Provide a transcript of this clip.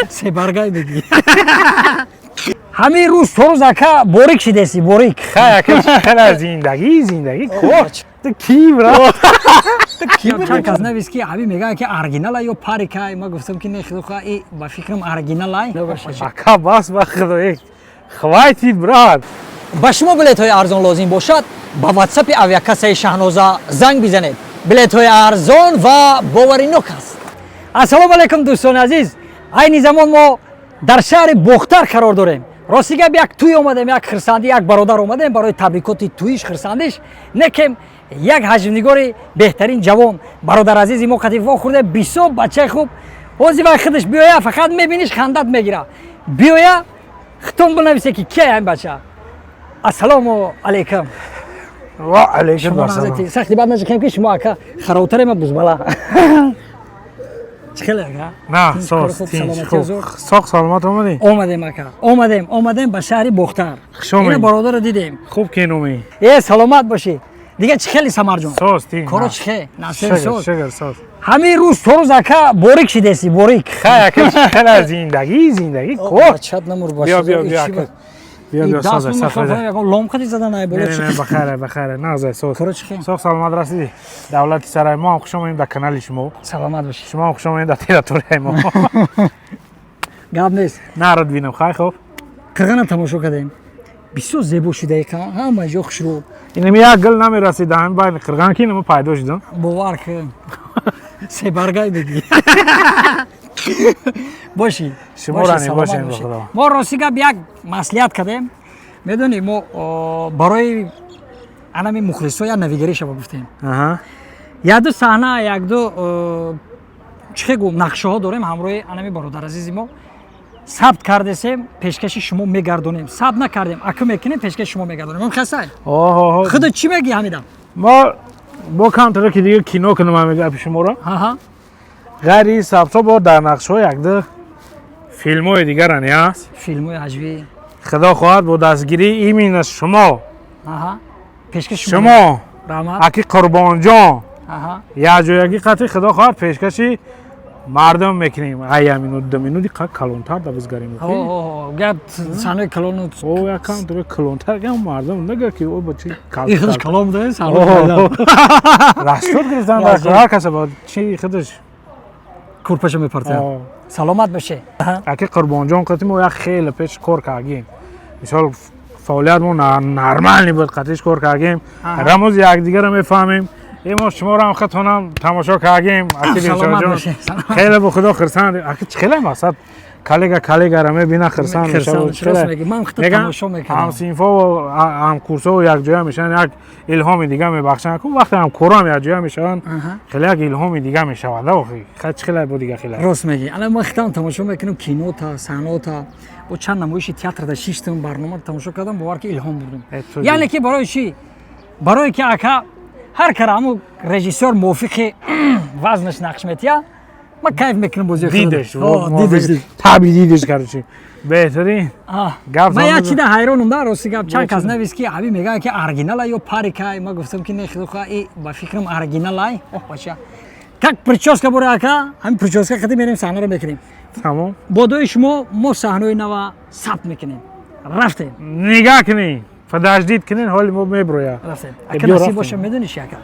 سه برگای بگی همین روز تو روز اکا بوریک شدیسی بوریک خیلی زندگی کوچ تو کی برا چند کس نویس که همین میگه که ارگینال یا پاریکای ما گفتم که نه خدا ای با فکرم ارگینال نباشه اکا باس با خدا یک خوایتی براد با شما بلیط های ارزان لازم باشد با واتساپ اویاکاسه شهنوزا زنگ بزنید بلیط های ارزان و باورینوک است. السلام علیکم دوستان عزیز، این زمان ما در شهر بختر قرار داریم. راستی گپ یک توی اومدیم، یک خرسندی یک برادر اومدیم برای تبریکات تویش خرسندیش نکم یک حجمنگار بهترین جوان برادر عزیزی ما قطیفا خورده بیسو بچه خوب اوزی وقت خودش بیایا فقط میبینیش خندت میگیره بیایا ختم بنویسه که کیه این بچه. السلام علیکم. و علیکم السلام. سختی بعد نشه که شما اکا خراوتر ما بزبالا چخیلی اکا؟ نه ساخ سلامت اومدی؟ اومدیم اکا اومدیم به شهر بختر. این برادر رو دیدیم. خوب که نومی سلامت باشی دیگه. چخیلی سمر جون؟ ساس تیم کارو چخه؟ نصیر ساس شگر ساس همین روز تو روز اکا بوریک شدیسی بوریک خیلی زندگی کوچ چت نمور باشه. بیا ساز سفر لام خدی زدن ای بالا نه بخیر نه ساس کارو چخه؟ ساخ سلامت رسیدی. دولت سرای ما خوش اومدید در کانال شما. سلامت باشی. شما خوش اومدید در تریتوریای ما. گپ نیست. نرد بینم خیلی خوب. قرغن تماشا کردیم. بسیار زیبا شده که همه جا خوش رو. اینم یک گل نمیرسید هم باید قرغن کی نمو پیدا شدم. باور کن. سه برگای بگی. باشی. شما رانی باشین بخدا. ما راستی گپ یک مصلحت کردیم. میدونی ما برای انمی مخلصا یا نویگری شما گفتیم. یک دو صحنه یک دو چه گم نقشه ها داریم همراه انمی برادر عزیزی ما. ثبت کردیم پیشکش شما میگردونیم. ثبت نکردیم اکو میکنیم پیشکش شما میگردونیم. اون خسته. خودت چی میگی حمیدا؟ ما با کانتر که دیگه کینو کنم میگم پیش ما را. غری ثبت با در نقشه ها یک دو فیلم های دیگر هست. فیلم های عجیبی. خدا خواهد با دستگیری ایمین از شما. پیشکش شما. رحمت. اکی قربان جان. یا جویگی قطعی خدا خواهد پیشکشی مردم میکنیم. ایامینو دمینو دی کلونتر دبزگاریم. گپ سانه کلون. او یکم تو کلونتر گم مردم نگه که او بچی این خودش کلام داره سانه. رشتود گرفتن در هر کس با چی خودش کورپشو میپرته. سلامت باشه. اکی قربان جان قطعی ما یک خیلی پیش کار کردیم. مثال فعالیت ما نرمال نبود قطعیش کار کردیم. رموز یک دیگر رو میفهمیم. ما شما رو هم خطانم تماشا کردیم. سلامت باشه. خیلی به خدا خرسند. اکی خیلی مقصد کلیگا رو میبینه خرسند میشه. من خطا تماشا میکنم. هم سینفا و هم کورسا و یک جای میشن یک الهام دیگه میبخشن. کو وقتی هم کورام یک جای میشن خیلی یک الهام دیگه میشود. خیلی بود دیگه خیلی. راست میگی. الان ما خطا تماشا میکنم کینو تا صحنه تا و چند نمایش تئاتر در 6 تا برنامه تماشا کردم باور که الهام بردم. یعنی که برای چی؟ برای که اکا هر کرامو رژیسور موافق وزنش نقش میتیا ما کیف میکنم بازی دیدش دیدش کردی بهترین من یه چیز حیرانم در راستی گپ چند کس نویس که ابی میگه که ارگینال یا پاریکای ما گفتم که نه خدا ای با فکرم ارگینال ای باشه تک پرچوسکا برای اکا هم پرچوسکا خدی میریم صحنه رو میکنیم. تمام با دوی شما ما صحنه نو ثبت میکنیم. رفتیم نگاه کنین فداش دید کنین حال ما میبرویا رفتیم اگه نصیب باشه میدونی چی اکا